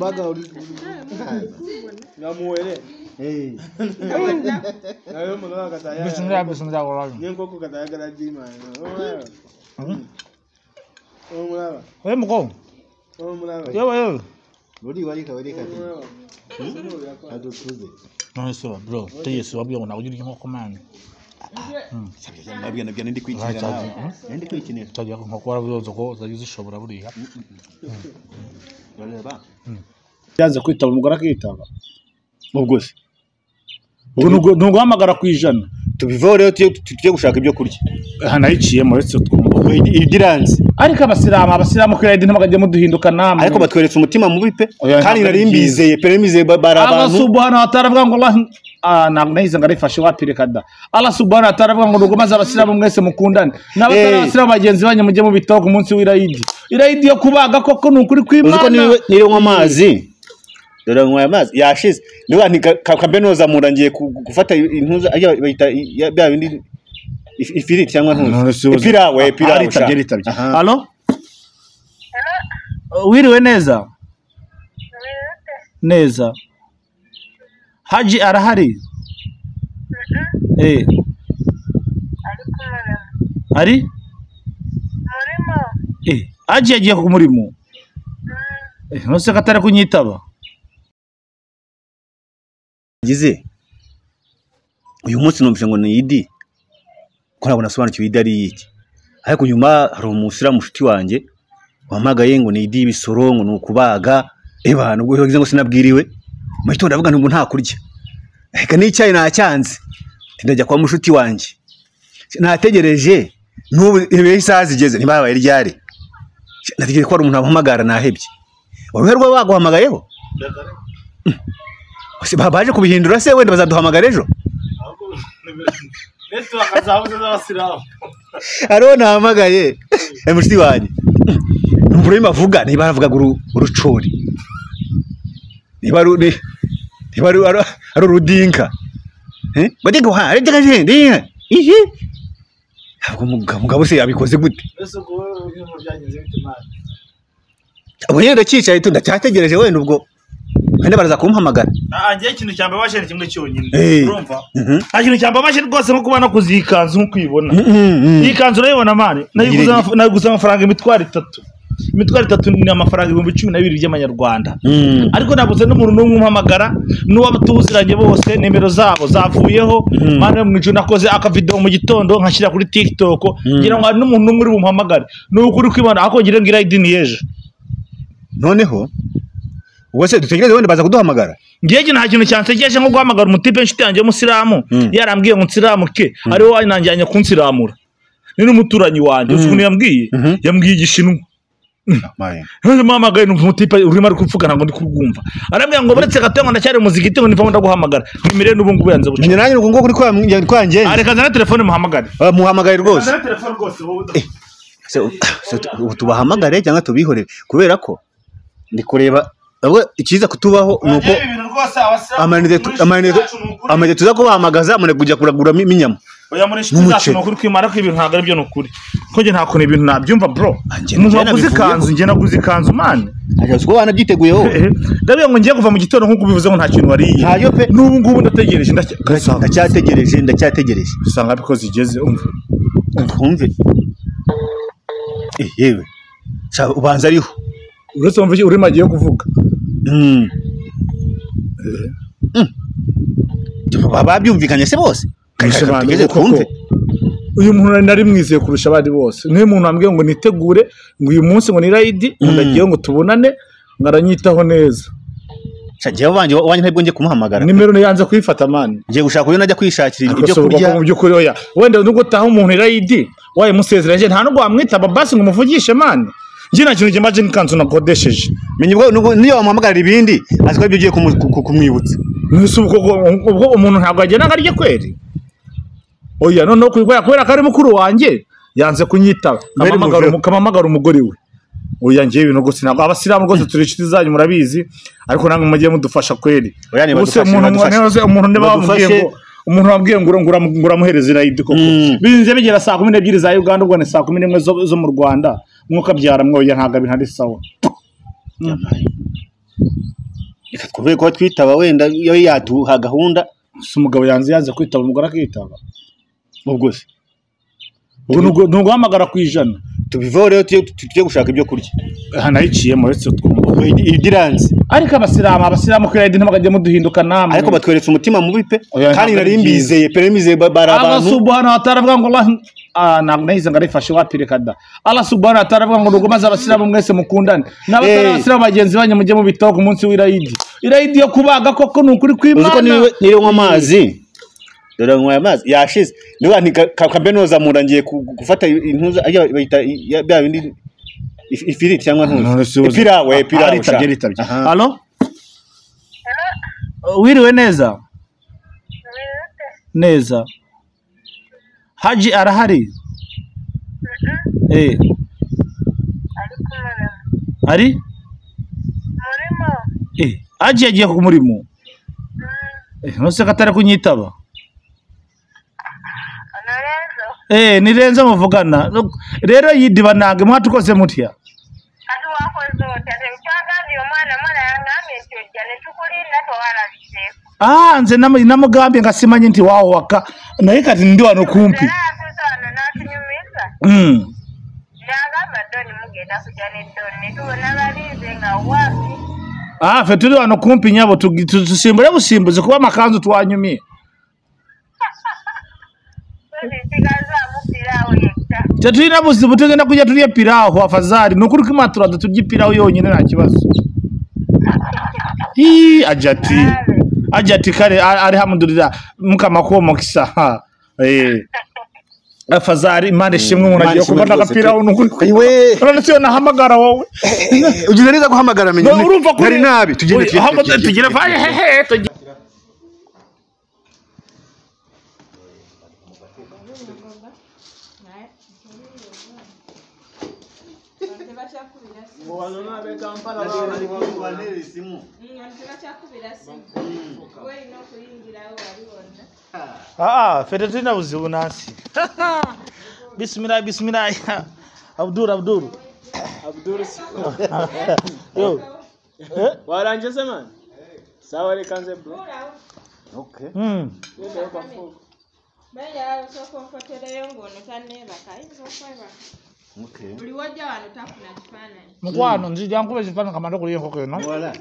Paga uri. Ngamuwele. Nayo mulala kataya. Bismillah wala. Nyenko ko kataya kala jima. Mulala. Wewe mko? Mulala. Yo. Rudi wali kawali kati. Ado tuze. No so bro, teyeso wabyo ngo nakujira inkoko man. Nabya ndi kwikinira nawe. Ndi kwikinira. Tajya ko nkoko warabuzo ko zagize ishobora buriya. Urareba? Yanze kwitaba umugore akitaba. Ubwo se. Ubwo guhamagara kwijana. Tubivaho rero tujye gushaka ibyo kurya. Hanayiciye muretse twumva. Idiranze. Ariko abasilamu kwiradi ntabagajye muduhinduka namwe. Ariko batweretse umutima mubi pe. Kandi nari mbizeye pe mbizeye barabantu. Allah subhanahu wa ta'ala avuga ngo Allah nahize ngarifashe wapireka da. Allah subhanahu wa ta'ala avuga ngo rugomaza abasilamu mwese mukundane. N'abatarasilamu bagenzi banyu mujye mu bitabo ku munsi w'irayidi. Irayidi yo kubaga koko nukuri kw'Imana. Uziko niri nko amazi. Dore nkwa amazi yashize. Niba ntikakambenoza murangiye gufata intuza bayita bya bindi ifiriti cyangwa ntuza. Epirawe itabyeritabye. Allo? Wiriwe neza? Neza. Haji arahari? Ari? Haji yagiye ku murimo. Nose katari kunyitaba. Gize. Uyu munsi numvise ngo ni Idi. Ko nabona sobanukiwe Idi ari iki. Ariko nyuma hari umusiramu mushiti wanje wamagaye ngo ni Idi ibisoro ngo nukubaga. Abantu ubwo yagize ngo sinabwiriwe. Mahito ndavuga ntumbu nta kurya. Reka n'icyayi nacyanze. Ndajya kwa mushuti wanje. Nategereje n'ubu ebe isaha zigeze ntibabaye ryari. Nategereje ko ari umuntu abahamagara nahebye. Waruherwa baguhamagayeho? Ose babaje kubihindura se wenda bazaduhamagara ejo. Neto akazabuze z'abasilamu. Aro nahamagaye. Mushuti wanje. Numvura imavuga ntibaravuga urucori. Nibaru ari urudinka. Badigo ha rega je ihi. Ntabwo mugabo se yabikoze gute? Ese ko ibintu byagenze bitumana. Abo yenda cyicaye tunda cyategereje wenda ubwo. Hande baraza kumpamagara. Angiye ikintu cyambabaje ni kimwe cyonyine. Urumva? Ikintu cyambabaje rwose nko kubana kuzikanzu nko kwibona. Ikanzu urayibona mane. Nayiguza amafaranga imitwaro 3. Imitwaro 3 ni amafaranga 12,000 by'amanyarwanda. Ariko nabuze n'umuntu n'umwe umpamagara n'uwabutuziranye bose nimero zabo zavuyeho. Mane mu ijuna nakoze aka video mu gitondo nkashyira kuri TikTok ngira ngo n'umuntu n'umwe uri bumpamagare. N'ukuri kwibana akongire ngira ID ni yeje. Noneho ubose dutegereze wenda baza kuduhamagara. Ngiye nta kintu cyansegeje nko guhamagara umutipe inshuti yanjye w'umusilamu yarambwiye ngo nsiramu ke ari wowe nanjyanye kunsiramura. Ni n'umuturanyi wanjye ukuntu yambwiye igishinwa. Mama gaye n'umutipe urimo ari kuvugana ngo ndi kurwumva. Arambwiye ngo baretse gatengo ndacyari muzigite ngo niva ndaguhamagara. Nimire n'ubu ngubu yanze bucye. Nanjye ngo kuri kwanjye. Areka na telefone muhamagare. Muhamagare rwose. Na telefone rwose wowe. Tubahamagare cyangwa tubihorere kubera ko ndi kureba ikiza kutubaho nuko amanite tuza kubahamagaza mune kujya kuragura minyama. Oya muri shiti zacu nokuri kwimara ko ibintu ntago ari byo nokuri. Ko nge nta kuntu ibintu nabyumva bro. Umuntu waguze ikanzu nge naguze ikanzu man. Aje uko wanabyiteguye wowe. Ndabiye ngo ngiye kuva mu gitondo nkuko bivuze ngo nta kintu wariye. Ntayo pe. N'ubu ngubu ndategereje ndacyategereje. Usanga bikoze igeze umva. Twumve. Yewe. Ubanza ariho. Uretse umva uri magiye kuvuga. Babyumvikanye se bose. Tugeze twumve. Uyu muntu nari mwizeye kurusha abandi bose. Niwe muntu ambwiye ngo nitegure ngo uyu munsi ngo ni Raidi ndagiye ngo tubonane ngaranyitaho neza. Shagiye wanje ntabwo ngiye kumuhamagara. Nimero yanze kuyifata man. Ngiye gushaka uyo najya kwishakira ibyo kurya. Mu byukuri oya. Wenda nuko taho umuntu Raidi waye musezeranje nta nubwo wamwita babasi ngo muvugishe man. Nje nta kintu gimaje nkanzu nakodesheje. Menye ubwo niyo wamuhamagarira ibindi aziko ibyo ugiye kumwibutsa. Ubwo umuntu ntabwo agena ngarye kweri. Oya none kubera kari mukuru wanjye yanze kunyitaba. Kamamagara umugore we. Oya ngiye ibintu gose ntabwo abasilamu gose turi inshuti zanyu murabizi ariko namwe mugiye mudufasha kweri. Umuntu ne bamubwiye ngo umuntu wabwiye ngo uramuhereza Raidi koko. Binze bigera saa 12 za Uganda ubwo ne saa 11 zo mu Rwanda. Mwuka byara mwoya ntaga bintu ari sawa. reka twumve ko twitaba wenda iyo yaduha gahunda si umugabo yanze kwitaba umugore akitaba ubwo se nuguhamagara ku ijana tubivaho rero tujye gushaka ibyo kurya hanayiciyemo uretse twumva idiranze ariko abasilamu kuri idini bakajya muduhinduka namwe ariko batweretse umutima mubi pe kandi nari mbizeye pe mbizeye bara abantu Allah subhanahu wa ta'ala avuga ngo Allah nahize ngarifashe wapireka da Allah subhanahu wa ta'ala avuga ngo nugumaze abasilamu mwese mukundane n'abatari abasilamu bagenzi banyu mujye mu bitoko umunsi w'irayidi yo kubaga koko nukuri kw'Imana uziko niri amazi dore nkwa amazi yashize niba ntikambenoza murangiye gufata intuza bayita bya bindi ifiriti cyangwa ntuza epirawe ritabye allo wiriwe neza neza Haji arahari ari Haji yagiye ku murimo nose katare kunyitaba nirenze muvugana rero yidiba nange mwatukose mutya ati wakoze otate cyagazi umwana yangamye cyojane tukulinda to wala biseko nze namugambe ngasimanye nti waho waka naye kati ndi wano kumpi yagamba doni mugenda kujane doni tubona balize nga wapi fe tuli wano kumpi nyabo tusimbule busimbuze kuba makanzu twanyumye Tetulina buzibu tugenda kujya turiye piraho afazari nukuri kimatura turye piraho yonyine nta kibazo ajati kare alhamdulillah mukamakoma kisa afazari imana ishimwe umuntu agiye kubona agapiraho nukuri we uretse nahamagara wowe ugize neza guhamagara menye nari nabi tugire vaye hehe fete tuna buzibu nasi bismillah Abdul yo warangeze man sawa reka nze bro okay baya soko mfoteleyo ngono taneba kaizo kweba okay uliwoja wanu takuna kifana mukwano nzija nkube kifana kamando kuli nkoko no wala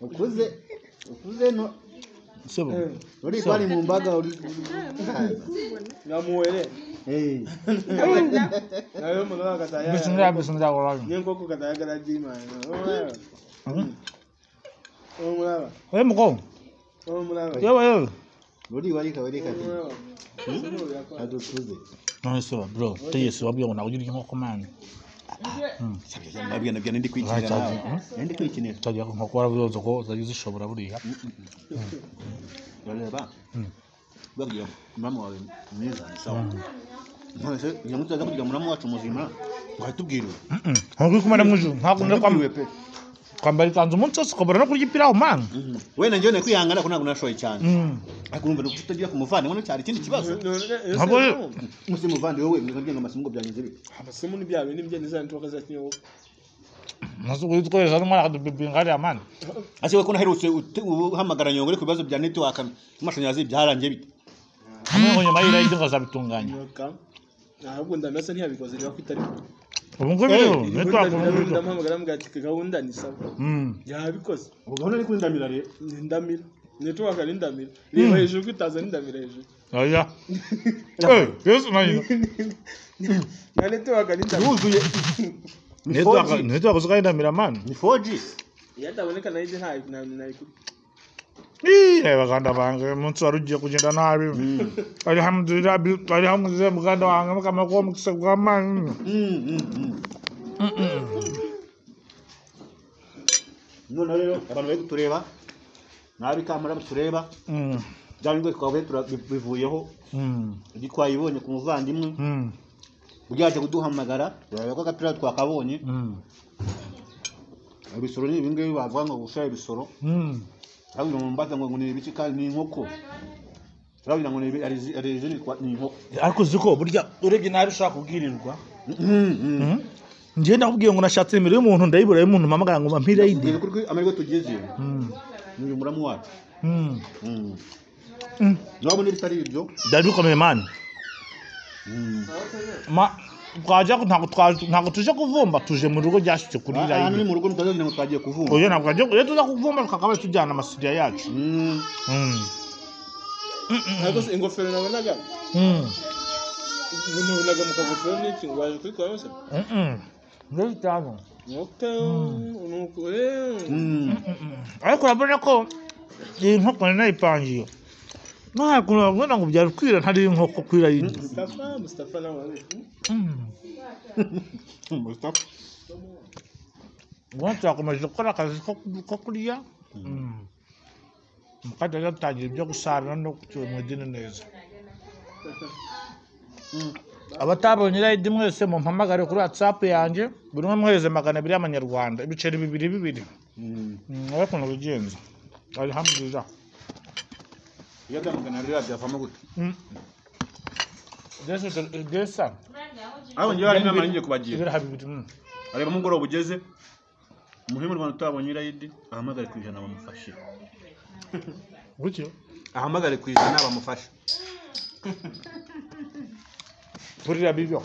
ukuze no sebo uri kwani mu mbaga uri namuwele nayo muno kataya bismillah wala nyenkoko kataya gara jima mulaba muko mulaba yo uri warika adukuze no sebo bro teyesu wabyo na ujiri nkoko man nabyo ndi kwikinira tajya nkoko warabuzo ko zishobora buriya Bareba. Bagiye mama wawe mwiza sawa. None nyamutse kugira muramu wacu muzima ngatubwiriwe. Nko kumana muju ntakunda kwambara ikanzu umunsi wose ukabura no kurya man. We na njye kwihangana ko ntabwo nashoye cyane. Ariko urumva no kutagira kumuvana ngo cyari ikindi kibazo. Ntabwo musi muvande wowe mwiza amasimgo byanyize bi. Amasomo ni byawe nibyo nizantoka za kinyo. Nazo kwitweza n'umwana akadubinga ari amani. Ase we ko naherutse uhamagara nyongore ku bibazo bya network amashanyarazi byarangiye bite. Hamwe ngo nyuma y'ira y'ingo zabitunganya. Ahubwo ndamese ntiyabikoze rero kwitari. Ubu ngo byo network ndamuhamagara mbwati gahunda ni sawa. Yabikoze. Ubwo gahunda ni kuri ndamira rero. Ndamira. Network ari ndamira. Reba hejuru kwitaza ndamira hejuru. Oya. Yesu nayo. Na network ari ndamira. Yuzuye. Network zukaenda miramani ni 4G yataboneka na ije nta baganda bange umunsi warugiye kugenda nabi alhamdulillah muganda wange mukamako mukisa gwamani none rero abantu bari kutureba nabi kamera tureba byangwe twawe turabivuyeho igitwayibonye ku muvandimwe Ugiye kuduhamagara urabako agapira twakabonye ibisoro ni ibingibi bavuga ngo gushaya ibisoro ahubwo mu mbaza ngo ni ibiki kandi ni inkoko urabona ngo ni ari inkoko ariko ziko burya urebye nabi ushaka kubwirirwa Njye nakubwiye ngo nashatse nimero y'umuntu ndayibura y'umuntu mpamagara ngo bampira ID. Kuri amariko tugeze. Ni muramu wacu. Nabone bitari ibyo. Dari bikomeye man. Twaje ntabwo tuje kuvumba tuje mu rugo ryashitse kuri irayi. Hano ni mu rugo mutazagira ngo twagiye kuvumba. Oya ntabwo aje tuza kuvumba tukakaba tujyana amasiriya yacu. Ariko se ingofero nabonaga. Nabonaga mu kagofero n'iki ngo waje kuri kwa yose. Ndio tano. Okay. Ariko urabona ko iyi nkoko nayipangiye. Ntabwo urabona ngo byari kwira ntari inkoko kwira yindi. Mustafa nawe. Mustafa. Wonse akomeje gukora akazi ko kuriya. Mukajya yatangira ibyo gusarura no kucyumudine neza. Abatabonye irayi mwese mu mpamagare kuri WhatsApp yanjye buri umwe mweze 200 y'amanyarwanda ibiceri 2 ariko nabigenza alhamdulillah yadamugana rira byavamo gute desa abo ngiye ari nama ngiye kubagira ibira habibiri areba mugoro bugeze muhimu Rwanda tutabonye irayi ahamagare kwijana bamufashe gutyo ahamagare kwijana bamufashe Purira bibyo